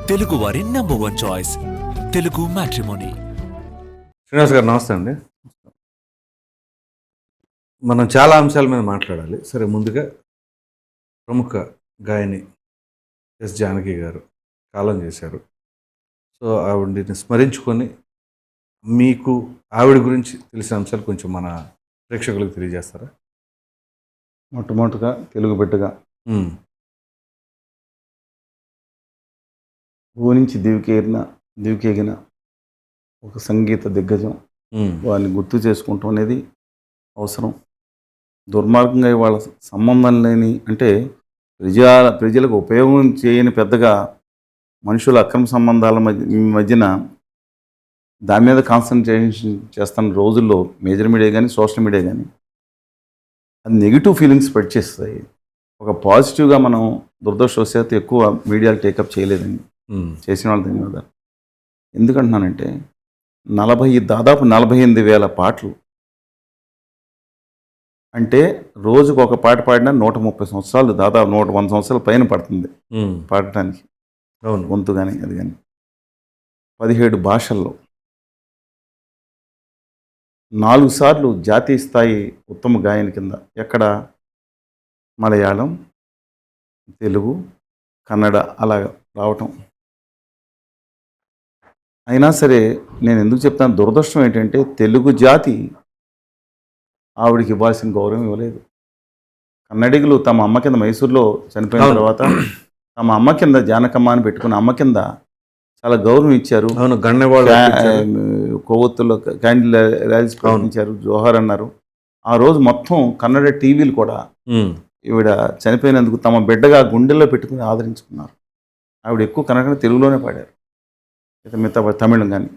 తెలుగు వారి number 1 choice Telugu matrimony. Srinivas గారు నమస్తే అండి. మనం చాలా అంశాల మీద మాట్లాడాలి. సరే, ముందుగా ప్రముఖ గాయని ఎస్ జానకి గారు కాలం చేశారు. సో ఆవిడని స్మరించుకొని మీకు ఆవిడ గురించి తెలిసిన అంశాలు కొంచెం మన ప్రేక్షకులకు తెలియజేస్తారా? మొట్టమొదటిగా తెలుగు బిడ్డగా భూ నుంచి దివికెగిన ఒక సంగీత దిగ్గజం వాళ్ళని గుర్తు చేసుకుంటాం అనేది అవసరం. దుర్మార్గంగా వాళ్ళ సంబంధం లేని, అంటే ప్రజలకు ఉపయోగం చేయని పెద్దగా మనుషుల అక్రమ సంబంధాల మధ్యన దాని మీద కాన్సన్ట్రేషన్ చేస్తున్న రోజుల్లో మేజర్ మీడియా కానీ సోషల్ మీడియా కానీ అది నెగిటివ్ ఫీలింగ్స్ స్ప్రెడ్ చేస్తాయి. ఒక పాజిటివ్గా మనం దురదృష్టవశాత్తు ఎక్కువ మీడియాలు టేకప్ చేయలేదండి. చేసిన వాళ్ళు ధన్యవాదాలు. ఎందుకంటున్నానంటే దాదాపు 48,000 పాటలు అంటే రోజుకు ఒక పాట పాడినా 130 సంవత్సరాలు, దాదాపు 101 సంవత్సరాల పైన పడుతుంది పాడటానికి. అవును, గొంతు కానీ అది కానీ 17 భాషల్లో 4 సార్లు జాతీయ స్థాయి ఉత్తమ గాయని కింద, ఎక్కడ మలయాళం, తెలుగు, కన్నడ అలా రావటం. అయినా సరే నేను ఎందుకు చెప్తాను, దురదృష్టం ఏంటంటే తెలుగు జాతి ఆవిడికి ఇవ్వాల్సిన గౌరవం ఇవ్వలేదు. కన్నడిగులు తమ అమ్మ కింద మైసూరులో చనిపోయిన తర్వాత తమ అమ్మ కింద జానకమ్మ అని పెట్టుకున్న అమ్మ కింద చాలా గౌరవం ఇచ్చారు. కొవ్వొత్తుల్లో క్యాండిల్ ర్యాలీస్ ప్రకటించారు, జోహార్ అన్నారు. ఆ రోజు మొత్తం కన్నడ టీవీలు కూడా ఈవిడ చనిపోయినందుకు తమ బిడ్డగా గుండెల్లో పెట్టుకుని ఆదరించుకున్నారు. ఆవిడ ఎక్కువ కన్నడ తెలుగులోనే పాడారు, మిగతా తమిళం కానీ.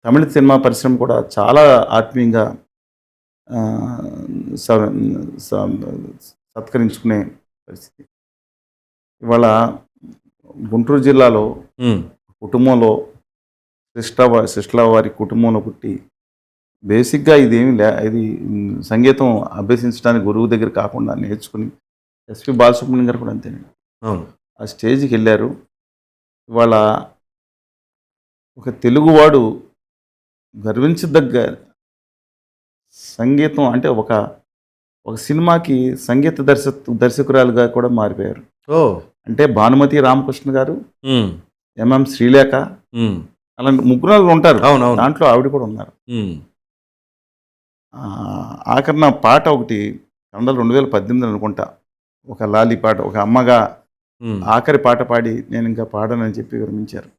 తమిళ సినిమా పరిశ్రమ కూడా చాలా ఆత్మీయంగా సత్కరించుకునే పరిస్థితి. ఇవాళ గుంటూరు జిల్లాలో కుటుంబంలో సిస్టర్ల వారి కుటుంబంలో పుట్టి బేసిక్గా ఇది సంగీతం అభ్యసించడానికి గురువు దగ్గర కాకుండా నేర్చుకుని ఎస్పి బాలసుబ్రహ్మణ్యం గారు కూడా అంతేనండి. ఆ స్టేజ్కి వెళ్ళారు. ఇవాళ ఒక తెలుగువాడు గర్వించదగ్గ సంగీతం అంటే ఒక సినిమాకి సంగీత దర్శకురాలుగా కూడా మారిపోయారు. అంటే భానుమతి రామకృష్ణ గారు, ఎంఎం శ్రీలేఖ, అలాంటి ముగ్గురు ఉంటారు. దాంట్లో ఆవిడ కూడా ఉన్నారు. ఆఖరిన పాట ఒకటి 2018 అనుకుంటా, ఒక లాలి పాట, ఒక అమ్మగా ఆఖరి పాట పాడి నేను ఇంకా పాడనని చెప్పి విరమించారు.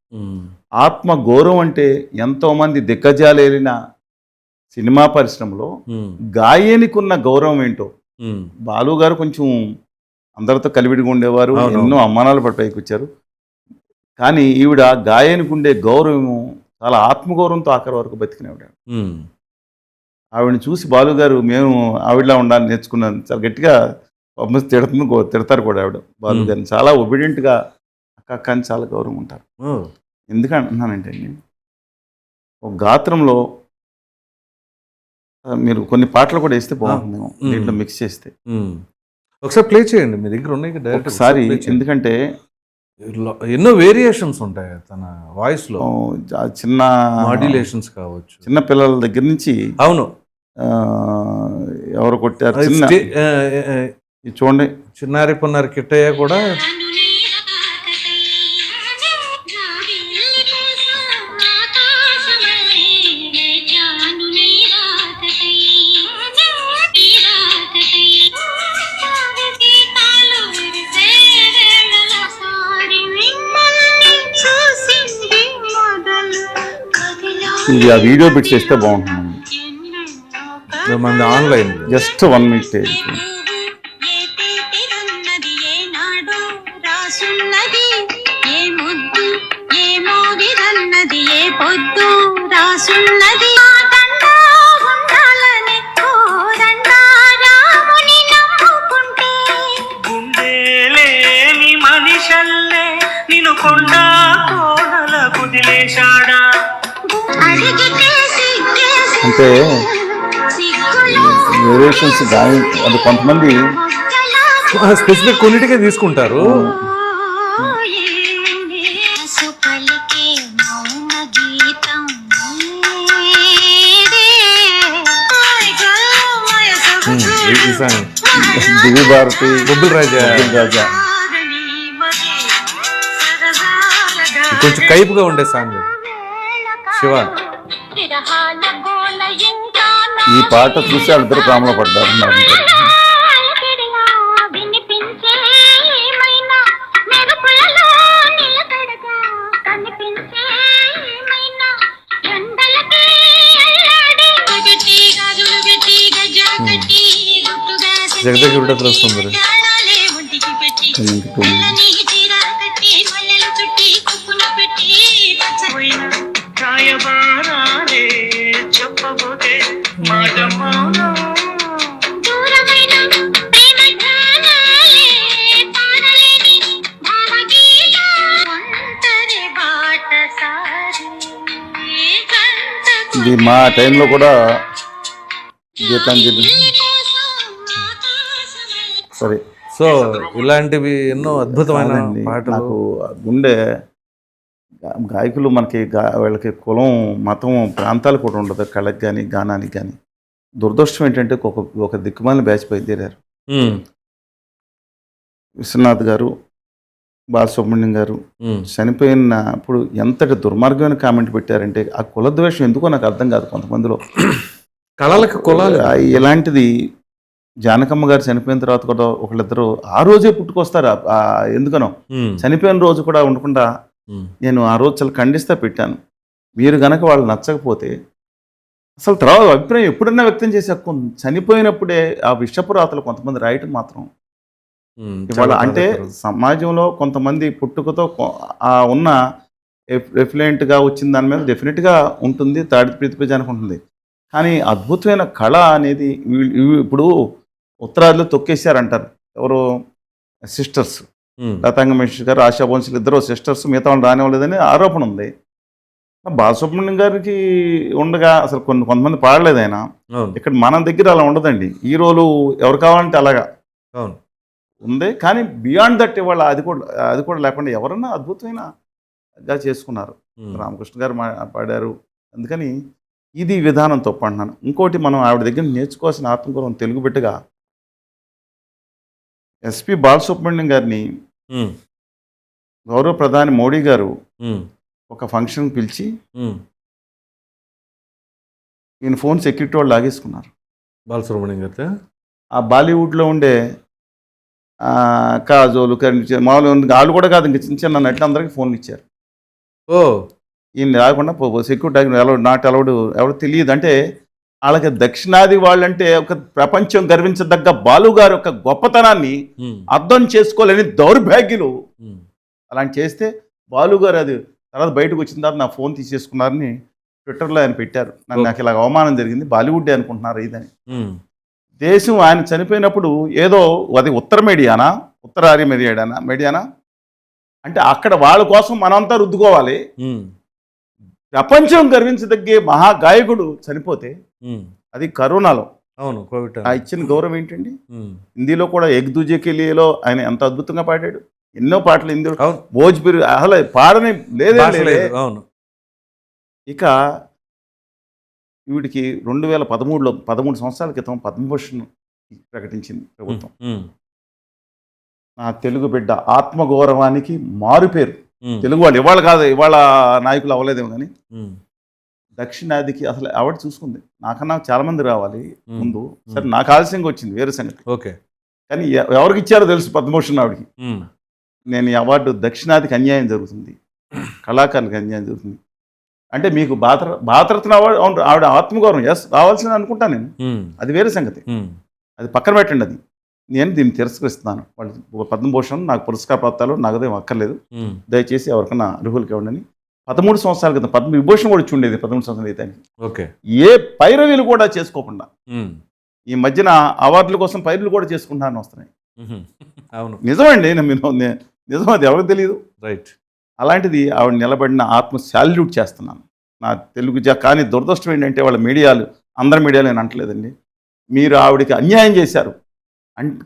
ఆత్మ గౌరవం అంటే ఎంతోమంది దిగ్గజాలేలిన సినిమా పరిశ్రమలో గాయనికి ఉన్న గౌరవం ఏంటో. బాలు గారు కొంచెం అందరితో కలివిడిగా ఉండేవారు, ఎన్నో అమ్మానాలు పైకి వచ్చారు. కానీ ఈవిడ గాయనికి ఉండే గౌరవం చాలా ఆత్మగౌరవంతో ఆఖరి వరకు బతికినవిడ. ఆవిడని చూసి బాలు గారు మేము ఆవిడలా ఉండాలని నేర్చుకున్నాను. చాలా గట్టిగా తిడతారు కూడా ఆవిడ బాలు గారిని. చాలా ఒబిడియంట్గా అక్క అని చాలా గౌరవం ఉంటారు. ఎందుకంటున్నానంటే ఒక గాత్రంలో మీరు కొన్ని పాటలు కూడా వేస్తే బాగుంటుంది, దీంట్లో మిక్స్ చేస్తే. ఒకసారి ప్లే చేయండి, మీ దగ్గర ఉన్నాయి ఒకసారి. ఎందుకంటే ఎన్నో వేరియేషన్స్ ఉంటాయి తన వాయిస్ లో, చిన్న మాడ్యులేషన్స్ కావచ్చు, చిన్న పిల్లల దగ్గర నుంచి. అవును, ఎవరు కొట్టారు చూడండి, చిన్నారి పొన్నారి కిట్టయ్య కూడా ఇది ఆ వీడియో బిట్స్ చేస్తే బాగుంటుంది. మన ఆన్లైన్ జస్ట్ 1 మినిట్. అంటే వేరియేషన్స్ అది కొంతమంది స్పెసిఫిక్ కొన్నిటికే తీసుకుంటారు. సాంగ్ దివి భారతి, బొబ్బుల్ రాజా బొబ్బిల్ రాజా. కొంచెం కైపుగా ఉండే సాంగ్ శివ. ఈ పాట చూసి వాళ్ళిద్దరు ప్రేమలో పడ్డారు. జగదేక విడతలు వస్తుంది. ఇది మా టైంలో కూడా గీతాంజలి. సరే, సో ఇలాంటివి ఎన్నో అద్భుతమైన కాదండి, పాటలు. నాకు గుండె గాయకులు మనకి వీళ్ళకి కులం, మతం, ప్రాంతాలు కూడా ఉండదు. కళకి కానీ గానానికి కానీ. దురదృష్టం ఏంటంటే ఒక దిక్కుమాలిన బ్యాచ్ బయలుదేరారు. ఉమ్, విశ్వనాథ్ గారు, బాలసుబ్రహ్మణ్యం గారు ఉమ్, చనిపోయినప్పుడు ఎంతటి దుర్మార్గమైన కామెంట్ పెట్టారంటే ఆ కులద్వేషం ఎందుకో నాకు అర్థం కాదు కొంతమందిలో. కళలకు కులాలు. ఇలాంటిది జానకమ్మ గారు చనిపోయిన తర్వాత కూడా ఒకళ్ళిద్దరు ఆ రోజే పుట్టుకొస్తారు. ఎందుకనో ఉమ్, చనిపోయిన రోజు కూడా ఉండకుండా ఉమ్, నేను ఆ రోజు చాలా ఖండిస్తా పెట్టాను. మీరు గనక వాళ్ళు నచ్చకపోతే అసలు తర్వాత అభిప్రాయం ఎప్పుడన్నా వ్యక్తం చేసే హక్కు ఉంది. చనిపోయినప్పుడే ఆ విషపురాతలు కొంతమంది రాయటం మాత్రం ఉమ్, ఇవాళ చాలా అంటే బాధాకరం. సమాజంలో కొంతమంది పుట్టుకతో ఉన్న ఎఫ్లెంట్గా వచ్చిన దాని మీద డెఫినెట్గా ఉంటుంది, తాడి ప్రతిపేజానికి ఉంటుంది. కానీ అద్భుతమైన కళ అనేది ఇప్పుడు ఉత్తరాదిలో తొక్కేశారంటారు. ఎవరు? సిస్టర్స్ ఉమ్, లతాంగ మహేష్ గారు, ఆశా భోన్స్లు ఇద్దరు సిస్టర్స్, మిగతా వాళ్ళు రానివ్వలేదని ఆరోపణ ఉంది. బాలసుబ్రహ్మణ్యం గారికి ఉండగా అసలు కొంతమంది పాడలేదు ఆయన. అవును, ఇక్కడ మన దగ్గర అలా ఉండదండి. హీరోలు ఎవరు కావాలంటే అలాగా అవును, ఉంది. కానీ బియాండ్ దట్ ఇవాళ అది కూడా లేకుండా ఎవరన్నా అద్భుతమైనగా చేసుకున్నారు. ఉమ్, రామకృష్ణ గారు పాడారు. అందుకని ఇది విధానం తప్పు అంటున్నాను. ఇంకోటి మనం ఆవిడ దగ్గర నేర్చుకోవాల్సిన ఆత్మగౌరవం తెలుగు బిడ్డగా ఎస్పి బాలసుబ్రహ్మణ్యం గారిని ఉమ్, గౌరవ ప్రధాని మోడీ గారు ఉమ్, ఒక ఫంక్షన్ పిలిచి ఉమ్. ఈయన ఫోన్ సెక్యూరిటీ వాళ్ళు లాగేసుకున్నారు. బాలసుబ్రహ్మణ్యం గారితో. ఆ బాలీవుడ్లో ఉండే కాజోలు మామూలు వాళ్ళు కూడా కాదు, ఇంకా చిన్న చిన్న నటులు అందరికీ ఫోన్లు ఇచ్చారు. ఓ, ఈయన రాకుండా సెక్యూరిటీ నాట్ అలౌడ్, ఎవరు తెలియదు. అంటే వాళ్ళకి దక్షిణాది వాళ్ళంటే ఒక ప్రపంచం గర్వించదగ్గ బాలు గారి యొక్క గొప్పతనాన్ని ఉమ్, అర్థం చేసుకోలేని దౌర్భాగ్యులు ఉమ్, అలాంటి చేస్తే బాలు గారు అది తర్వాత బయటకు వచ్చిన తర్వాత నా ఫోన్ తీసేసుకున్నారని ట్విట్టర్లో ఆయన పెట్టారు. నాకు ఇలా అవమానం జరిగింది, బాలీవుడ్ అనుకుంటున్నారు ఇదని. ఉమ్, దేశం ఆయన చనిపోయినప్పుడు ఏదో అది ఉత్తర ఆర్య మీడియానా అంటే అక్కడ వాళ్ళ కోసం మనంతా రుద్దుకోవాలి. ఉమ్, ప్రపంచం గర్వించదగ్గే మహాగాయకుడు చనిపోతే ఉమ్, అది కరోనాలో అవును, కోవిడ్ ఆ ఇచ్చిన గౌరవం ఏంటండి? ఉమ్, హిందీలో కూడా ఎగ్ దుజే కే లియేలో ఆయన ఎంత అద్భుతంగా పాడాడు. ఎన్నో పాటలు హిందీ, అవును, భోజ్పురి అసలు పాడని లేదే భాష లేదే. లేదు. అవును, ఇక వీడికి 2013లో 13 సంవత్సరాల క్రితం పద్మభూషణ్ ప్రకటించింది ప్రభుత్వం. ఉమ్, నా తెలుగు బిడ్డ ఆత్మగౌరవానికి మారుపేరు. ఉమ్, తెలుగు వాళ్ళు ఇవాళ నాయకులు అవ్వలేదేమో కానీ ఉమ్, దక్షిణాదికి అసలు అవార్డు చూసుకుంది. నాకన్నా చాలా మంది రావాలి ముందు. సరే, ఉమ్, నాకు ఆలస్యంగా వచ్చింది వేరే సంగతి. ఓకే. కానీ ఎవరికి ఇచ్చారో తెలుసు పద్మభూషణ్ ఆవిడకి. ఉమ్, నేను ఈ అవార్డు దక్షిణాదికి అన్యాయం జరుగుతుంది, కళాకారులకు అన్యాయం జరుగుతుంది అంటే మీకు భారతరత్న అవార్డు అవును, ఆవిడ ఆత్మగౌరవం రావాల్సింది అనుకుంటాను నేను. ఉమ్, అది వేరే సంగతి, ఉమ్, అది పక్కన పెట్టండి. అది నేను దీన్ని తిరస్కరిస్తున్నాను. వాళ్ళు పద్మభూషణ్ నాకు పురస్కార పత్రాలు నగదేం అక్కర్లేదు, ఉమ్, దయచేసి ఎవరికన్నా అర్హులకి ఇవ్వండి. 13 సంవత్సరాల క్రితం పద్మవిభూషణ్ కూడా ఇచ్చి ఉండేది 13 సంవత్సరాలు అయితే. ఓకే. ఏ పైరవీలు కూడా చేసుకోకుండా ఉమ్, ఈ మధ్యన అవార్డుల కోసం పైరులు కూడా చేసుకుంటానని వస్తున్నాయి. ఉహుం, అవును, నిజమండి, నిజం, అది ఎవరికి తెలియదు. రైట్. అలాంటిది ఆవిడ నిలబడిన ఆత్మ శాల్యూట్ చేస్తున్నాను నా తెలుగు కానీ దురదృష్టం ఏంటంటే వాళ్ళ మీడియాలు, అందరి మీడియాలు నేను అంటలేదండి, మీరు ఆవిడకి అన్యాయం చేశారు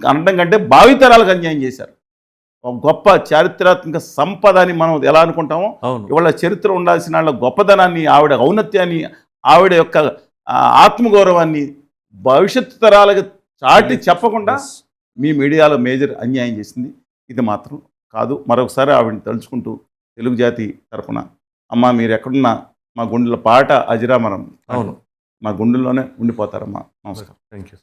అనడం కంటే భావితరాలకు అన్యాయం చేశారు. ఒక గొప్ప చారిత్రాత్మక సంపద అని మనం ఎలా అనుకుంటామో, అవును, ఇవాళ చరిత్ర ఉండాల్సిన వాళ్ళ గొప్పదనాన్ని, ఆవిడ ఔన్నత్యాన్ని, ఆవిడ యొక్క ఆత్మగౌరవాన్ని భవిష్యత్తు తరాలకు చాటి చెప్పకుండా Yes. మీ మీడియాలో మేజర్ అన్యాయం చేసింది. ఇది మాత్రం కాదు. మరొకసారి ఆవిడని తలుచుకుంటూ తెలుగు జాతి తరపున అమ్మ మీరు ఎక్కడున్నా మా గుండెల పాట అజిరామరం. అవును. మా గుండెల్లోనే ఉండిపోతారమ్మా. నమస్కారం. Thank you.